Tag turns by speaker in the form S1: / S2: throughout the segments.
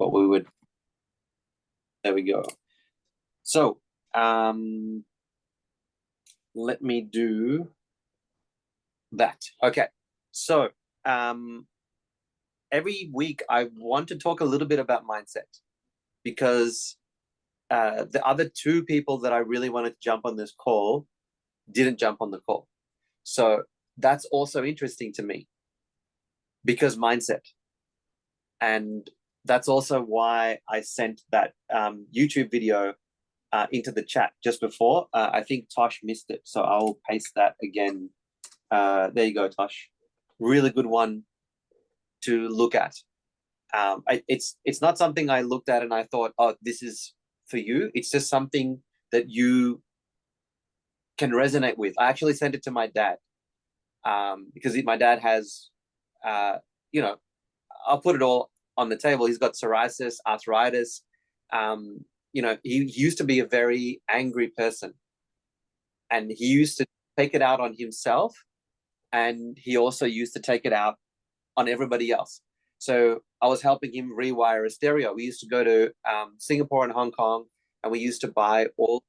S1: what we would, there we go. So let me do that. Okay, so every week I want to talk a little bit about mindset, because the other two people that I really wanted to jump on this call didn't jump on the call. So that's also interesting to me, because mindset. And that's also why I sent that YouTube video into the chat just before. I think Tosh missed it, so I'll paste that again. There you go, Tosh. Really good one to look at. It's not something I looked at and I thought, oh, this is for you. It's just something that you can resonate with. I actually sent it to my dad, because my dad has, you know, I'll put it all on the table. He's got psoriasis, arthritis. You know, he used to be a very angry person, and he used to take it out on himself, and he also used to take it out on everybody else. So I was helping him rewire a stereo. We used to go to Singapore and Hong Kong, and we used to buy all,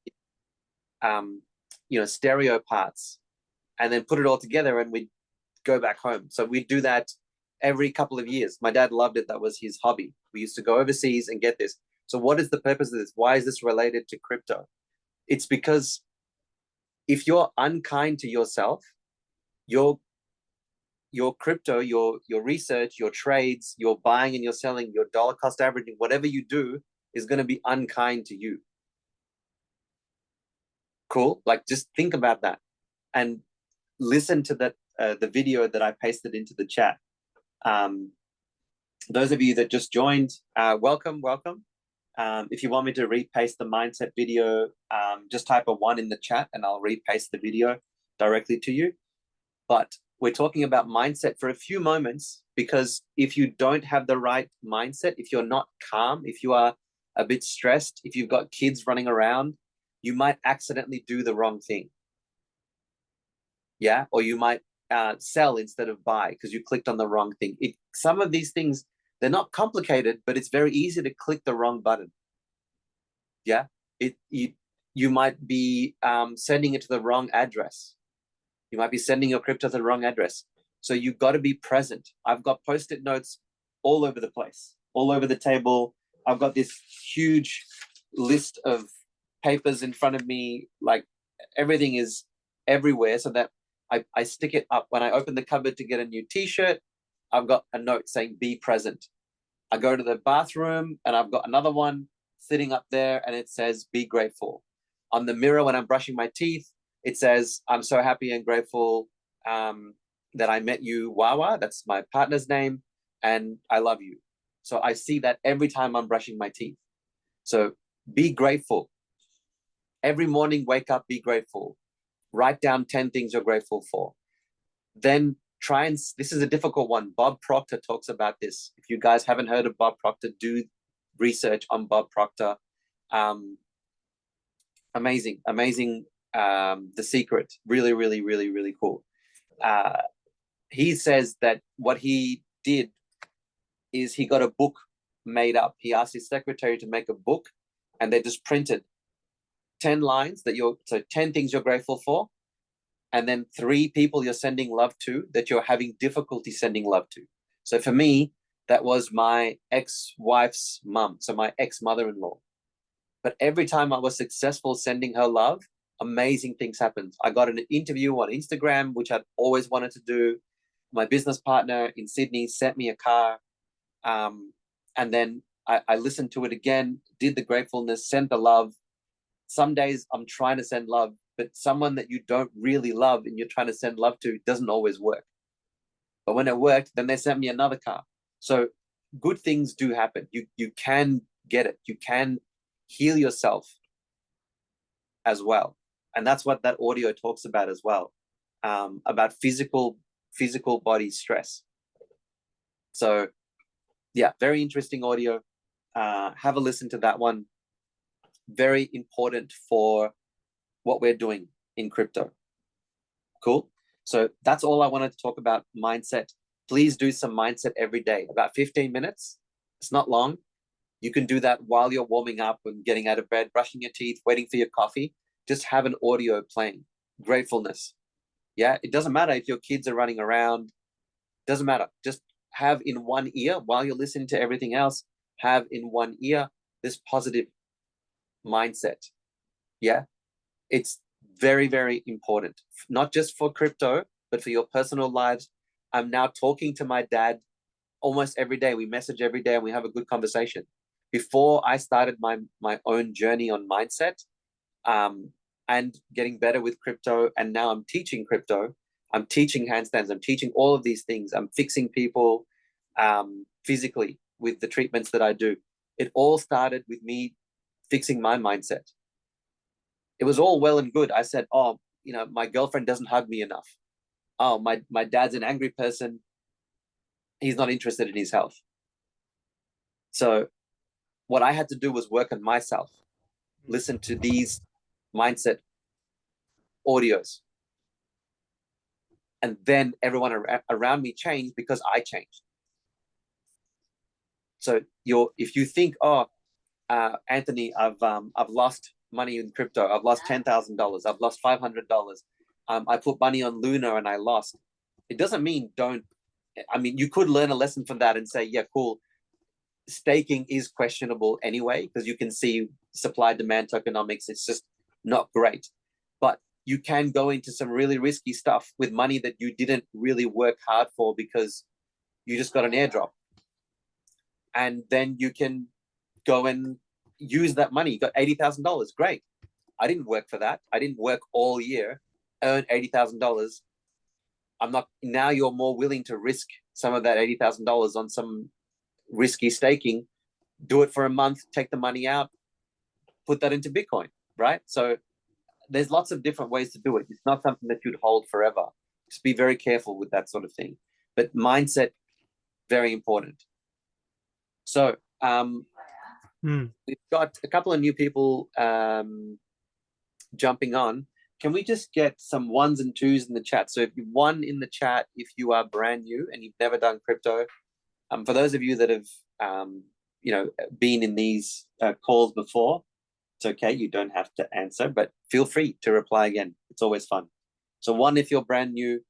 S1: you know, stereo parts, and then put it all together, and we'd go back home. So we'd do that every couple of years. My dad loved it. That was his hobby. We used to go overseas and get this. So what is the purpose of this? Why is this related to crypto? It's because if you're unkind to yourself, your crypto, your research, your trades, your buying and your selling, your dollar cost averaging, whatever you do is going to be unkind to you. Cool. Like, just think about that and listen to that, the video that I pasted into the chat. Those of you that just joined, welcome. If you want me to repaste the mindset video, just type a 1 in the chat and I'll repaste the video directly to you. But we're talking about mindset for a few moments, because if you don't have the right mindset, if you're not calm, if you are a bit stressed, if you've got kids running around, you might accidentally do the wrong thing. Yeah, or you might sell instead of buy because you clicked on the wrong thing. Some of these things, they're not complicated, but it's very easy to click the wrong button. Yeah, you might be sending it to the wrong address. You might be sending your crypto to the wrong address. So you've got to be present. I've got Post-it notes all over the place, all over the table. I've got this huge list of papers in front of me. Like, everything is everywhere, so that I stick it up. When I open the cupboard to get a new t-shirt, I've got a note saying be present. I go to the bathroom and I've got another one sitting up there and it says be grateful. On the mirror when I'm brushing my teeth, it says I'm so happy and grateful that I met you, Wawa. That's my partner's name, and I love you. So I see that every time I'm brushing my teeth. So be grateful. Every morning, wake up, be grateful. Write down 10 things you're grateful for. Then try and, this is a difficult one. Bob Proctor talks about this. If you guys haven't heard of Bob Proctor, do research on Bob Proctor. Amazing. The Secret. Really cool. He says that what he did is he got a book made up. He asked his secretary to make a book, and they just printed 10 lines so 10 things you're grateful for, and then 3 people you're sending love to that you're having difficulty sending love to. So for me, that was my ex-wife's mum, so my ex-mother-in-law. But every time I was successful sending her love, amazing things happened. I got an interview on Instagram, which I'd always wanted to do. My business partner in Sydney sent me a car. And then I listened to it again, did the gratefulness, sent the love. Some days I'm trying to send love, but someone that you don't really love and you're trying to send love to doesn't always work. But when it worked, then they sent me another car. So good things do happen. You can get it. You can heal yourself as well. And that's what that audio talks about as well, about physical body stress. So yeah, very interesting audio. Have a listen to that one. Very important for what we're doing in crypto. Cool. So that's all I wanted to talk about, mindset. Please do some mindset every day, about 15 minutes. It's not long. You can do that while you're warming up and getting out of bed, brushing your teeth, waiting for your coffee. Just have an audio playing. Gratefulness. Yeah, it doesn't matter if your kids are running around. Doesn't matter. Just have in one ear while you're listening to everything else. Have in one ear this positive mindset. Yeah, it's very, very important, not just for crypto, but for your personal lives. I'm now talking to my dad almost every day. We message every day and we have a good conversation. Before I started my own journey on mindset, and getting better with crypto, and now I'm teaching crypto, I'm teaching handstands, I'm teaching all of these things, I'm fixing people physically with the treatments that I do. It all started with me fixing my mindset. It was all well and good. I said, oh, my girlfriend doesn't hug me enough. Oh, my dad's an angry person. He's not interested in his health. So what I had to do was work on myself, listen to these mindset audios. And then everyone around me changed because I changed. So if you think, oh, Anthony, I've lost money in crypto. I've lost $10,000. I've lost $500. I put money on Luna and I lost. It doesn't mean don't. I mean, you could learn a lesson from that and say, yeah, cool. Staking is questionable anyway, because you can see supply demand tokenomics. It's just not great. But you can go into some really risky stuff with money that you didn't really work hard for because you just got an airdrop. And then you can go and use that money. You got $80,000. Great. I didn't work for that. I didn't work all year, earn $80,000. I'm not, now you're more willing to risk some of that $80,000 on some risky staking, do it for a month, take the money out, put that into Bitcoin, right? So there's lots of different ways to do it. It's not something that you'd hold forever. Just be very careful with that sort of thing. But mindset, very important. So we've got a couple of new people jumping on. Can we just get some ones and twos in the chat? So if you one in the chat, if you are brand new and you've never done crypto, for those of you that have been in these calls before, it's okay. You don't have to answer, but feel free to reply again. It's always fun. So one, if you're brand new,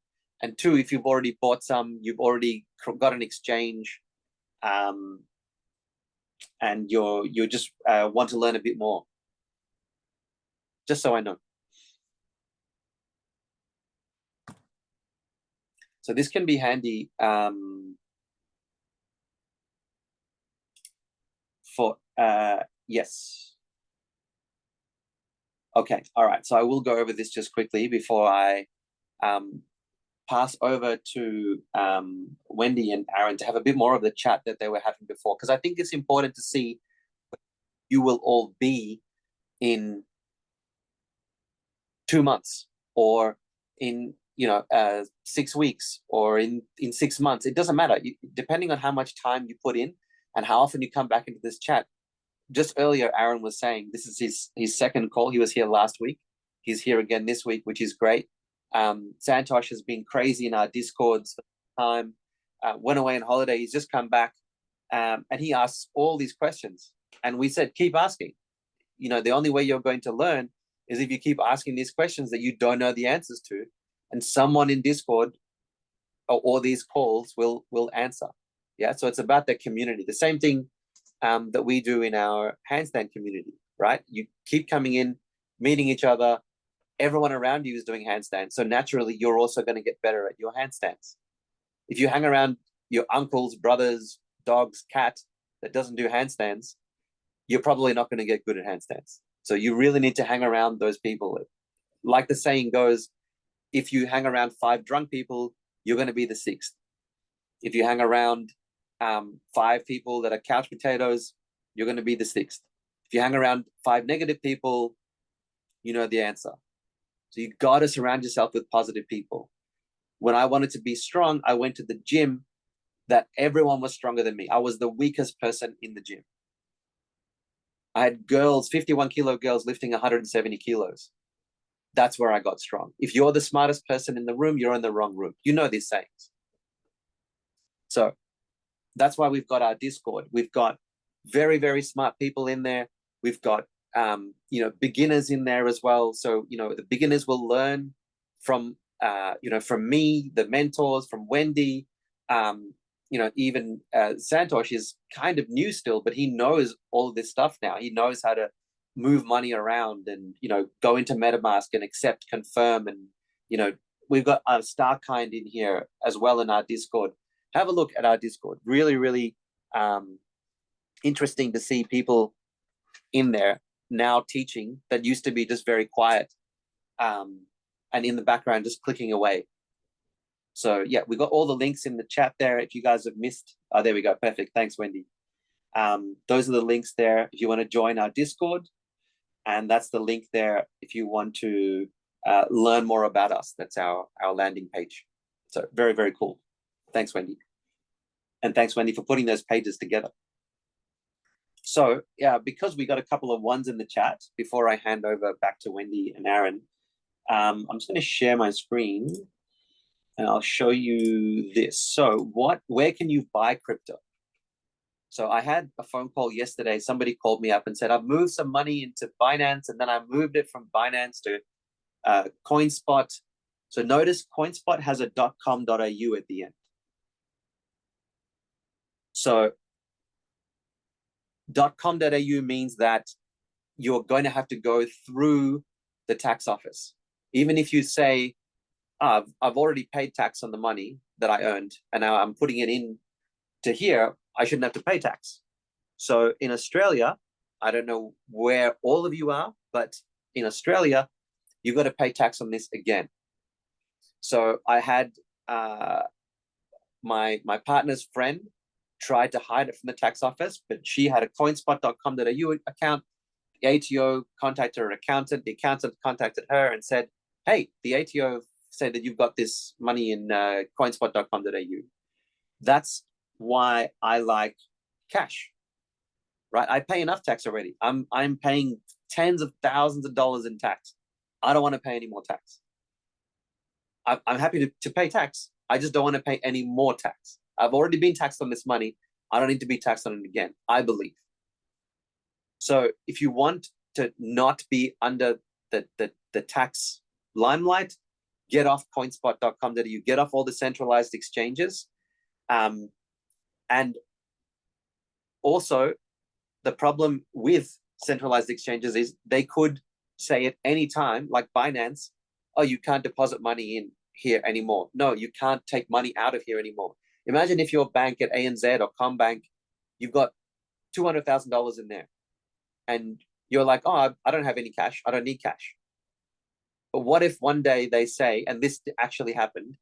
S1: and two, if you've already bought some, you've already got an exchange, and you just want to learn a bit more. Just so I know. So this can be handy for yes. Okay, all right. So I will go over this just quickly before I pass over to Wendy and Aaron to have a bit more of the chat that they were having before, because I think it's important to see you will all be in 2 months or in 6 weeks or in 6 months. It doesn't matter. Depending on how much time you put in and how often you come back into this chat. Just earlier, Aaron was saying this is his second call. He was here last week. He's here again this week, which is great. Santosh has been crazy in our Discords for time. Went away on holiday. He's just come back, and he asks all these questions. And we said, keep asking. The only way you're going to learn is if you keep asking these questions that you don't know the answers to, and someone in Discord or these calls will answer. Yeah, so it's about the community. The same thing that we do in our handstand community, right? You keep coming in, meeting each other. Everyone around you is doing handstands. So naturally, you're also going to get better at your handstands. If you hang around your uncles, brothers, dogs, cat that doesn't do handstands, you're probably not going to get good at handstands. So you really need to hang around those people. Like the saying goes, if you hang around 5 drunk people, you're going to be the 6th. If you hang around 5 people that are couch potatoes, you're going to be the 6th. If you hang around 5 negative people, you know the answer. So you got to surround yourself with positive people. When I wanted to be strong, I went to the gym that everyone was stronger than me. I was the weakest person in the gym. I had girls, 51-kilo girls lifting 170 kilos. That's where I got strong. If you're the smartest person in the room, you're in the wrong room. You know these sayings. So that's why we've got our Discord. We've got very, very smart people in there. We've got beginners in there as well. So the beginners will learn from from me, the mentors, from Wendy. Even Santosh is kind of new still, but he knows all of this stuff now. He knows how to move money around and go into MetaMask and accept, confirm, and we've got a Starkind in here as well in our Discord. Have a look at our Discord. Really, really interesting to see people in there now teaching that used to be just very quiet and in the background just clicking away. So yeah, we got all the links in the chat there. If you guys have missed, oh, there we go. Perfect. Thanks, Wendy. Those are the links there if you want to join our Discord. And that's the link there if you want to learn more about us. That's our landing page. So very, very cool. Thanks, Wendy. And thanks, Wendy, for putting those pages together. So yeah, because we got a couple of ones in the chat before I hand over back to Wendy and Aaron, I'm just going to share my screen and I'll show you this. So where can you buy crypto? So I had a phone call yesterday. Somebody called me up and said, I've moved some money into Binance and then I moved it from Binance to CoinSpot. So notice CoinSpot has a .com.au at the end. So .com.au means that you're going to have to go through the tax office. Even if you say, I've already paid tax on the money that I earned and now I'm putting it in to here, I shouldn't have to pay tax. So in Australia, I don't know where all of you are, but in Australia, you've got to pay tax on this again. So I had my partner's friend tried to hide it from the tax office, but she had a coinspot.com.au account. The ATO contacted her accountant. The accountant contacted her and said, hey, the ATO said that you've got this money in coinspot.com.au. That's why I like cash, right? I pay enough tax already. I'm paying tens of thousands of dollars in tax. I don't want to pay any more tax. I'm happy to pay tax. I just don't want to pay any more tax. I've already been taxed on this money. I don't need to be taxed on it again, I believe. So if you want to not be under the tax limelight, get off coinspot.com.au, get off all the centralized exchanges. And also, the problem with centralized exchanges is they could say at any time, like Binance, oh, you can't deposit money in here anymore. No, you can't take money out of here anymore. Imagine if your bank at ANZ or Combank, you've got $200,000 in there. And you're like, oh, I don't have any cash. I don't need cash. But what if one day they say, and this actually happened,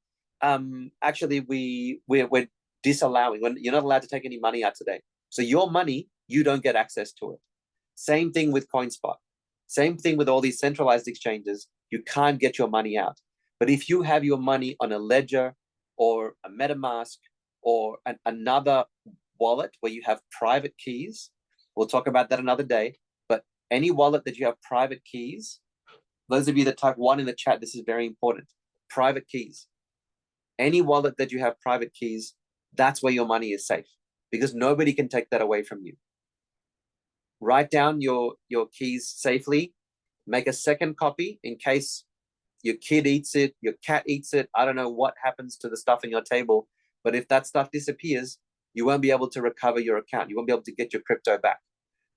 S1: actually we're disallowing, when you're not allowed to take any money out today. So your money, you don't get access to it. Same thing with CoinSpot. Same thing with all these centralized exchanges. You can't get your money out. But if you have your money on a ledger or a MetaMask or another wallet where you have private keys, we'll talk about that another day, but any wallet that you have private keys, those of you that type 1 in the chat, this is very important. Private keys. Any wallet that you have private keys, that's where your money is safe because nobody can take that away from you. Write down your keys safely. Make a second copy in case your kid eats it, your cat eats it. I don't know what happens to the stuff on your table, but if that stuff disappears, you won't be able to recover your account. You won't be able to get your crypto back.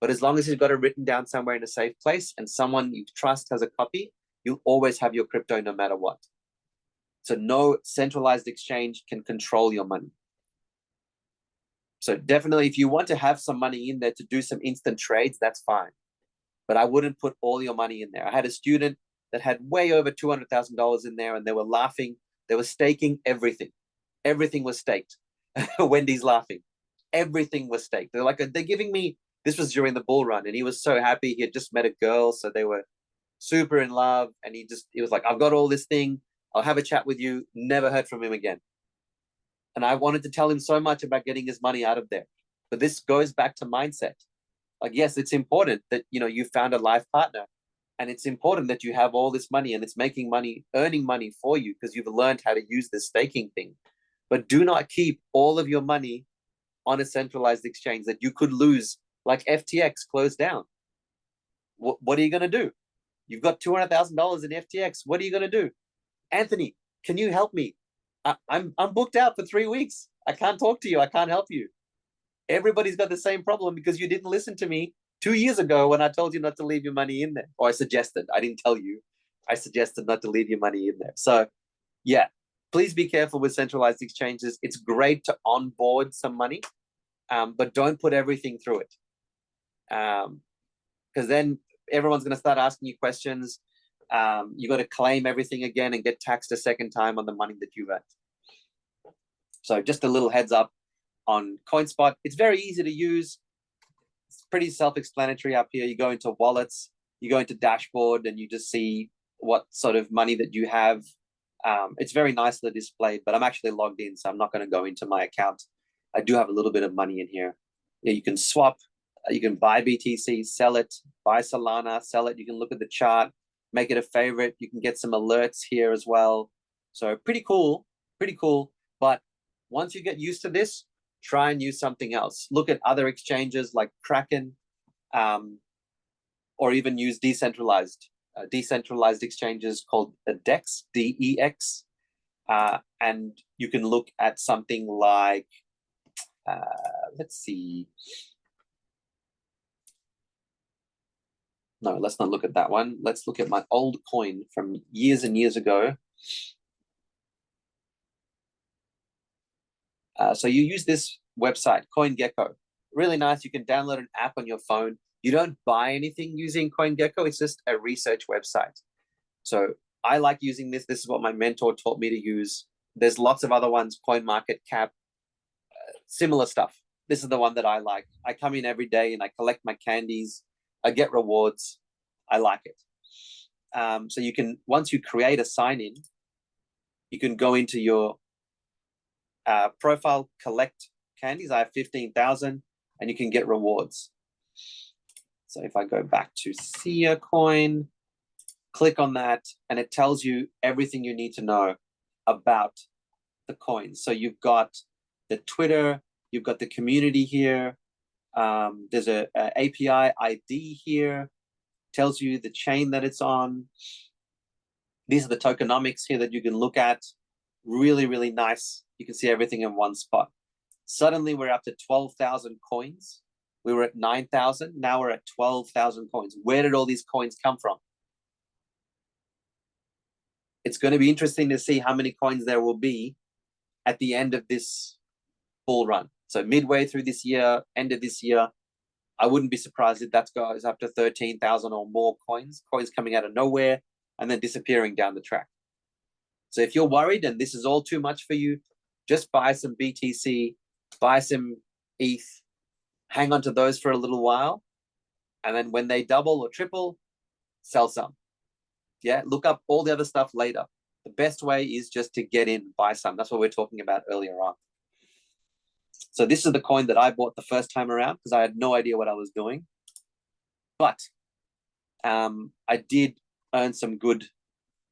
S1: But as long as you've got it written down somewhere in a safe place and someone you trust has a copy, you'll always have your crypto no matter what. So no centralized exchange can control your money. So definitely, if you want to have some money in there to do some instant trades, that's fine. But I wouldn't put all your money in there. I had a student that had way over $200,000 in there and they were laughing. They were staking everything. Everything was staked. Wendy's laughing. Everything was staked. They're like, they're giving me, this was during the bull run and he was so happy. He had just met a girl. So they were super in love. And he was like, I've got all this thing. I'll have a chat with you. Never heard from him again. And I wanted to tell him so much about getting his money out of there. But this goes back to mindset. Like, yes, it's important that, you found a life partner. And it's important that you have all this money and it's making money, earning money for you because you've learned how to use this staking thing. But do not keep all of your money on a centralized exchange that you could lose like FTX closed down. What are you going to do? You've got $200,000 in FTX. What are you going to do? Anthony, can you help me? I'm booked out for 3 weeks. I can't talk to you. I can't help you. Everybody's got the same problem because you didn't listen to me 2 years ago when I told you not to leave your money in there. Or I suggested. I didn't tell you. I suggested not to leave your money in there. So, yeah, please be careful with centralized exchanges. It's great to onboard some money, but don't put everything through it. Because then everyone's going to start asking you questions. You got to claim everything again and get taxed a second time on the money that you've earned. So just a little heads up on CoinSpot. It's very easy to use. It's pretty self-explanatory up here. You go into wallets, you go into dashboard, and you just see what sort of money that you have. It's very nicely displayed, but I'm actually logged in, so I'm not going to go into my account. I do have a little bit of money in here. Yeah, you can swap, you can buy BTC, sell it, buy Solana, sell it. You can look at the chart, make it a favorite. You can get some alerts here as well. So pretty cool, pretty cool. But once you get used to this, try and use something else. Look at other exchanges like Kraken, or even use decentralized exchanges called DEX, DEX. And you can look at something like, let's see. No, let's not look at that one. Let's look at my old coin from years and years ago. So you use this website, CoinGecko. Really nice. You can download an app on your phone. You don't buy anything using CoinGecko. It's just a research website. So I like using this. This is what my mentor taught me to use. There's lots of other ones, CoinMarketCap, similar stuff. This is the one that I like. I come in every day and I collect my candies. I get rewards. I like it. So you can, once you create a sign-in, you can go into your profile, collect candies. I have 15,000 and you can get rewards. So if I go back to Sia Coin, click on that and it tells you everything you need to know about the coins. So you've got the Twitter, you've got the community here. There's a API ID here, tells you the chain that it's on. These are the tokenomics here that you can look at. Really, really nice. You can see everything in one spot. Suddenly we're up to 12,000 coins. We were at 9,000. Now we're at 12,000 coins. Where did all these coins come from? It's going to be interesting to see how many coins there will be at the end of this bull run. So midway through this year, end of this year, I wouldn't be surprised if that goes up to 13,000 or more coins coming out of nowhere and then disappearing down the track. So if you're worried and this is all too much for you, just buy some BTC, buy some ETH, hang on to those for a little while, and then when they double or triple, sell some. Yeah, look up all the other stuff later. The best way is just to get in, buy some. That's what we were talking about earlier on. So this is the coin that I bought the first time around because I had no idea what I was doing. But I did earn some good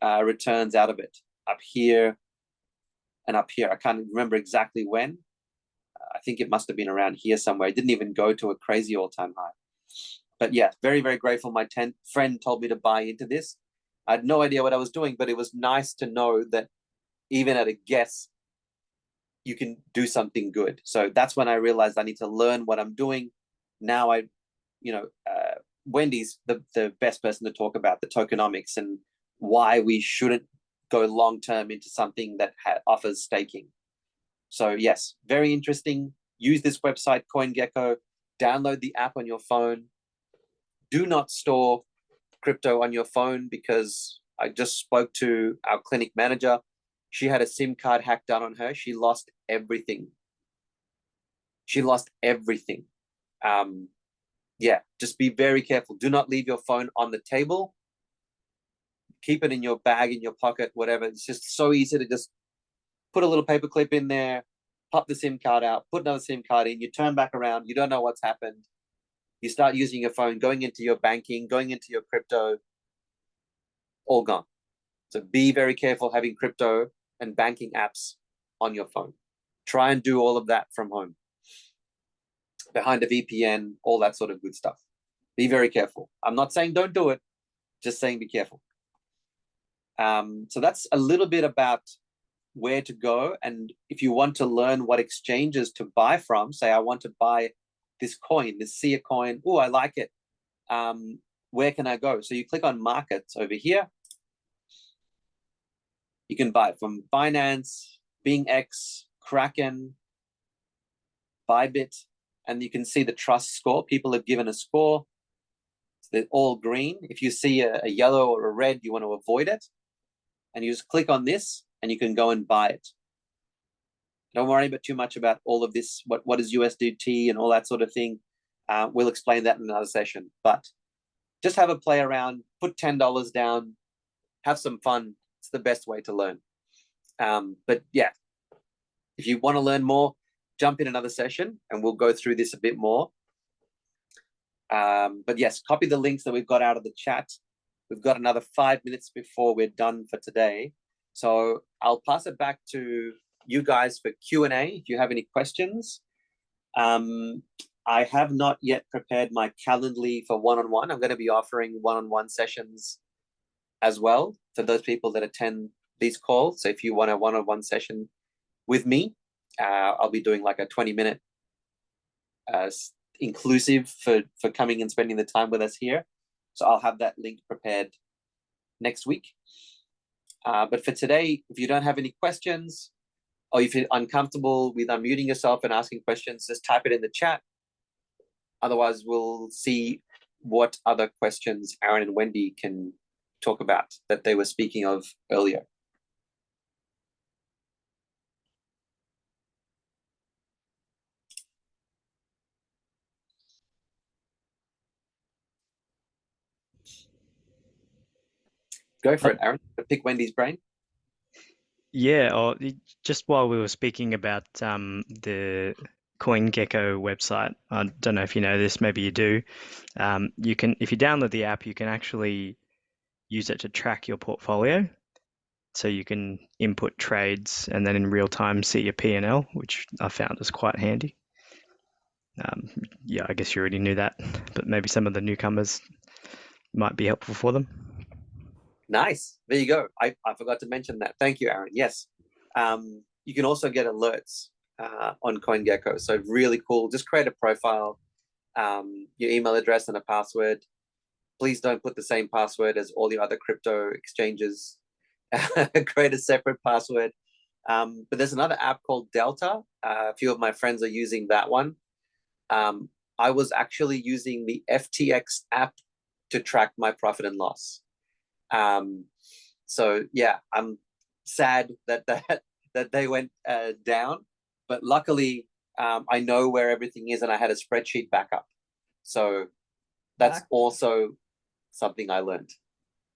S1: returns out of it up here and up here. I can't remember exactly when. I think it must have been around here somewhere. It didn't even go to a crazy all-time high. But yeah, very, very grateful. My friend told me to buy into this. I had no idea what I was doing, but it was nice to know that even at a guess, you can do something good. So that's when I realized I need to learn what I'm doing. Now Wendy's the best person to talk about the tokenomics and why we shouldn't go long-term into something that offers staking. So yes, very interesting. Use this website, CoinGecko. Download the app on your phone. Do not store crypto on your phone because I just spoke to our clinic manager. She had a SIM card hack done on her. She lost everything. She lost everything. Yeah, just be very careful. Do not leave your phone on the table. Keep it in your bag, in your pocket, whatever. It's just so easy to just put a little paper clip in there, pop the SIM card out, put another SIM card in, you turn back around, you don't know what's happened. You start using your phone, going into your banking, going into your crypto, all gone. So be very careful having crypto and banking apps on your phone. Try and do all of that from home. behind a VPN, all that sort of good stuff. Be very careful. I'm not saying don't do it, just saying be careful. So that's a little bit about where to go. And if you want to learn what exchanges to buy from, say I want to buy this coin, this SIA coin. Oh, I like it. Where can I go? So you click on markets over here. You can buy it from Binance, BingX, Kraken, Bybit, and you can see the trust score. People have given a score. They're all green. If you see a yellow or a red, you want to avoid it. And you just click on this and you can go and buy it. Don't worry about too much about all of this. What is USDT and all that sort of thing. We'll explain that in another session. But just have a play around, put $10 down, have some fun. It's the best way to learn. But yeah, if you want to learn more, jump in another session and we'll go through this a bit more. But yes, copy the links that we've got out of the chat. We've got another 5 minutes before we're done for today. So I'll pass it back to you guys for Q&A if you have any questions. I have not yet prepared my Calendly for one-on-one. I'm going to be offering one-on-one sessions as well for those people that attend these calls. So if you want a one-on-one session with me, I'll be doing like a 20-minute inclusive for coming and spending the time with us here. So I'll have that link prepared next week. But for today, if you don't have any questions, or if you're uncomfortable with unmuting yourself and asking questions, just type it in the chat. Otherwise, we'll see what other questions Aaron and Wendy can talk about that they were speaking of earlier. Go for it, Aaron. Pick Wendy's brain.
S2: Yeah, or just while we were speaking about the CoinGecko website, I don't know if you know this, maybe you do. You can, if you download the app, you can actually use it to track your portfolio. So you can input trades and then in real time see your P&L, which I found is quite handy. Yeah, I guess you already knew that, but maybe some of the newcomers might be helpful for them.
S1: Nice. There you go. I forgot to mention that. Thank you, Aaron. Yes. You can also get alerts on CoinGecko. So really cool. Just create a profile, your email address and a password. Please don't put the same password as all the other crypto exchanges. Create a separate password. But there's another app called Delta. A few of my friends are using that one. I was actually using the FTX app to track my profit and loss. So yeah, I'm sad that they went down, but luckily I know where everything is and I had a spreadsheet backup. So that's also something I learned.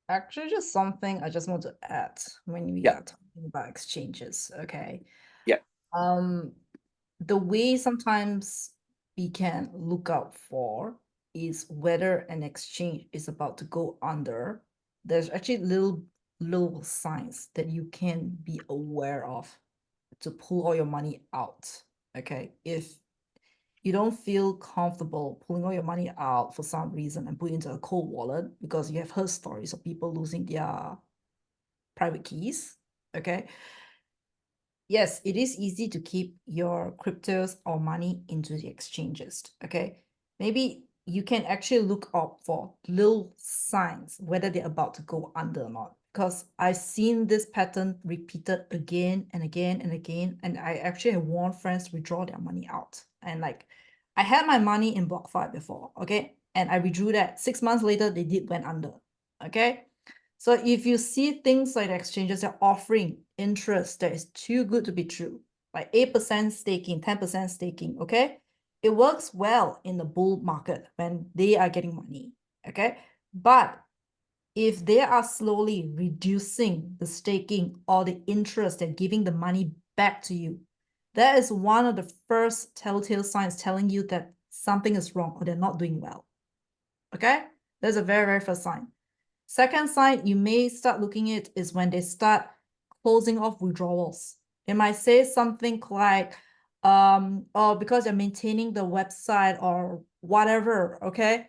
S3: Actually, just something I just want to add when we are talking about exchanges. Okay.
S1: Yeah.
S3: The way sometimes we can look out for is whether an exchange is about to go under. There's actually little signs that you can be aware of to pull all your money out. Okay. If you don't feel comfortable pulling all your money out for some reason and putting into a cold wallet because you have heard stories of people losing their private keys, okay? Yes, it is easy to keep your cryptos or money into the exchanges, okay? Maybe you can actually look up for little signs whether they're about to go under or not, because I've seen this pattern repeated again and again and again, and I actually have warned friends to withdraw their money out. And like, I had my money in BlockFi before, okay? And I withdrew that. 6 months later, they went under, okay? So if you see things like exchanges are offering interest that is too good to be true, like 8% staking, 10% staking, okay? It works well in the bull market when they are getting money, okay? But if they are slowly reducing the staking or the interest and giving the money back to you, that is one of the first telltale signs telling you that something is wrong or they're not doing well, okay? That's a very, very first sign. Second sign you may start looking at is when they start closing off withdrawals. They might say something like, or because you're maintaining the website or whatever, okay,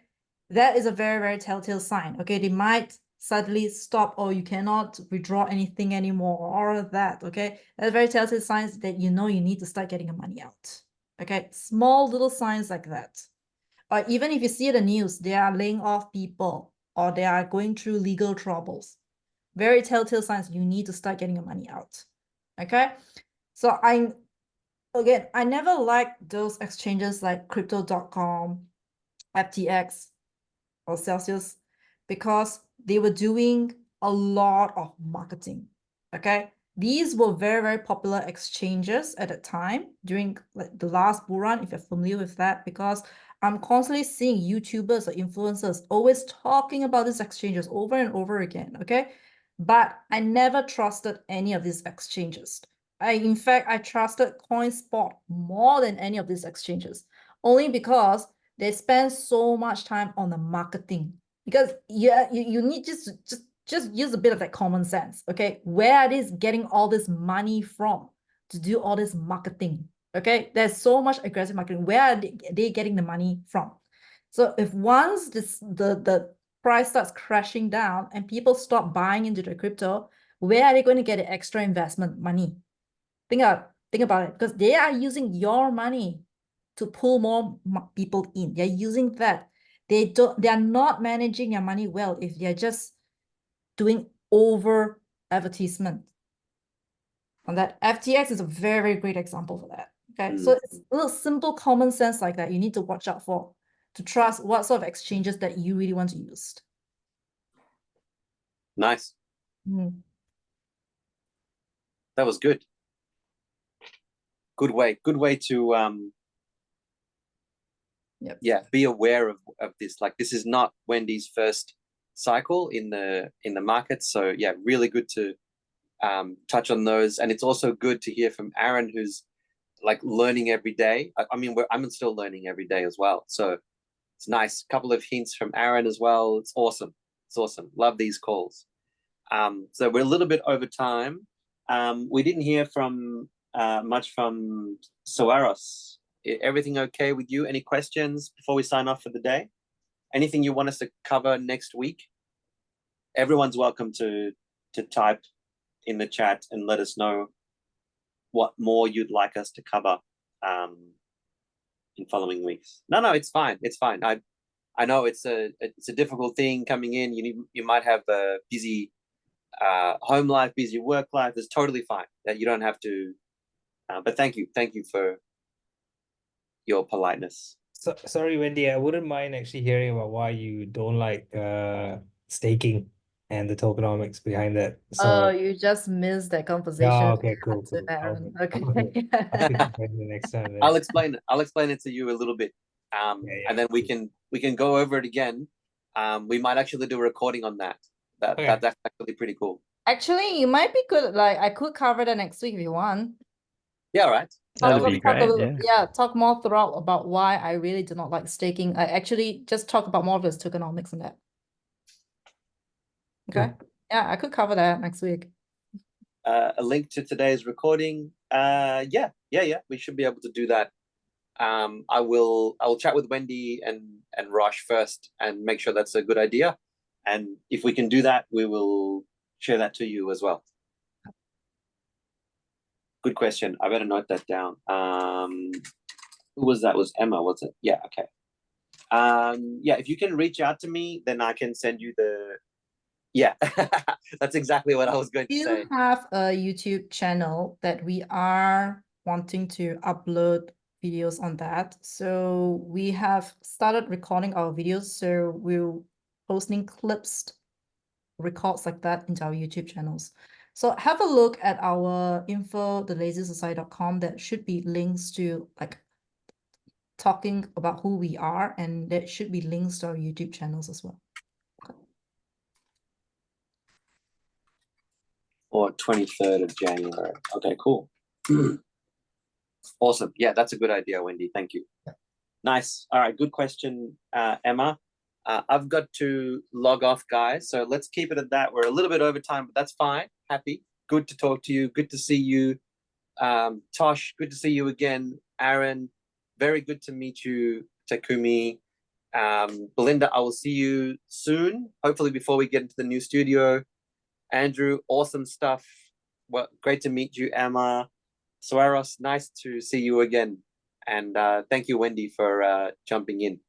S3: that is a very, very telltale sign. Okay, they might suddenly stop, or you cannot withdraw anything anymore, or all of that. Okay, that's very telltale signs that you know you need to start getting your money out. Okay, small little signs like that. Or even if you see the news, they are laying off people or they are going through legal troubles. Very telltale signs you need to start getting your money out. Okay, so I never liked those exchanges like crypto.com, FTX, or Celsius, because they were doing a lot of marketing. Okay, these were very, very popular exchanges at the time during like the last bull run, if you're familiar with that, because I'm constantly seeing YouTubers or influencers always talking about these exchanges over and over again. Okay, but I never trusted any of these exchanges. In fact, I trusted CoinSpot more than any of these exchanges, only because they spend so much time on the marketing. Because you need just use a bit of that common sense. Okay, where are they getting all this money from to do all this marketing? Okay, there's so much aggressive marketing. Where are they getting the money from? So if once the price starts crashing down and people stop buying into the crypto, where are they going to get the extra investment money? Think about it, because they are using your money to pull more people in. They're using that. They are not managing their money well if they're just doing over advertisement. On that, FTX is a very, very great example for that. Okay, so it's a little simple common sense like that you need to watch out for to trust what sort of exchanges that you really want to use.
S1: Nice.
S3: Mm.
S1: That was good. Good way to
S3: Yep.
S1: yeah, be aware of this. Like, this is not Wendy's first cycle in the market, so yeah, really good to touch on those. And it's also good to hear from Aaron, who's like learning every day. I mean, I'm still learning every day as well, so it's nice. Couple of hints from Aaron as well. It's awesome. Love these calls. So we're a little bit over time. We didn't hear from much from Soaros. Everything okay with you? Any questions before we sign off for the day? Anything you want us to cover next week? Everyone's welcome to type in the chat and let us know what more you'd like us to cover in following weeks. No, it's fine. It's fine. I know it's a difficult thing coming in. You might have a busy home life, busy work life. It's totally fine. That you don't have to. But thank you for your politeness.
S4: So, sorry, Wendy, I wouldn't mind actually hearing about why you don't like staking and the tokenomics behind that.
S3: Oh,
S4: So,
S3: you just missed that conversation.
S4: yeah, okay, cool.
S3: with Aaron. Okay.
S4: I'll pick up the next time then.
S1: I'll explain it to you a little bit,
S4: Yeah,
S1: and then we can go over it again. We might actually do a recording on that.
S4: Okay.
S1: That's actually pretty cool.
S3: Actually, you might be good. Like, I could cover that next week if you want.
S1: Yeah, right.
S2: That'd
S3: Talk
S2: be
S3: a
S2: great.
S3: little-
S2: Yeah.
S3: talk more throughout about why I really do not like staking. I actually just talk about more of this tokenomics and that. Okay. Yeah, I could cover that next week.
S1: A link to today's recording. Yeah. We should be able to do that. I will chat with Wendy and Rosh first and make sure that's a good idea. And if we can do that, we will share that to you as well. Good question. I better note that down. Who was that? It was Emma, was it? Yeah, okay. Yeah, if you can reach out to me, then I can send you the. Yeah, that's exactly what I was going to say.
S3: You have a YouTube channel that we are wanting to upload videos on that. So we have started recording our videos. So we're posting clips, records like that into our YouTube channels. So have a look at our info, thelazysociety.com. That should be links to like talking about who we are, and there should be links to our YouTube channels as well.
S1: Or 23rd of January. Okay, cool. Awesome. Yeah, that's a good idea, Wendy. Thank you. Nice. All right, good question, Emma. I've got to log off, guys. So let's keep it at that. We're a little bit over time, but that's fine. Happy. Good to talk to you. Good to see you. Tosh, good to see you again. Aaron, very good to meet you. Takumi, Belinda, I will see you soon, hopefully before we get into the new studio. Andrew, awesome stuff. Well, great to meet you, Emma. Swaros, nice to see you again. And thank you, Wendy, for jumping in.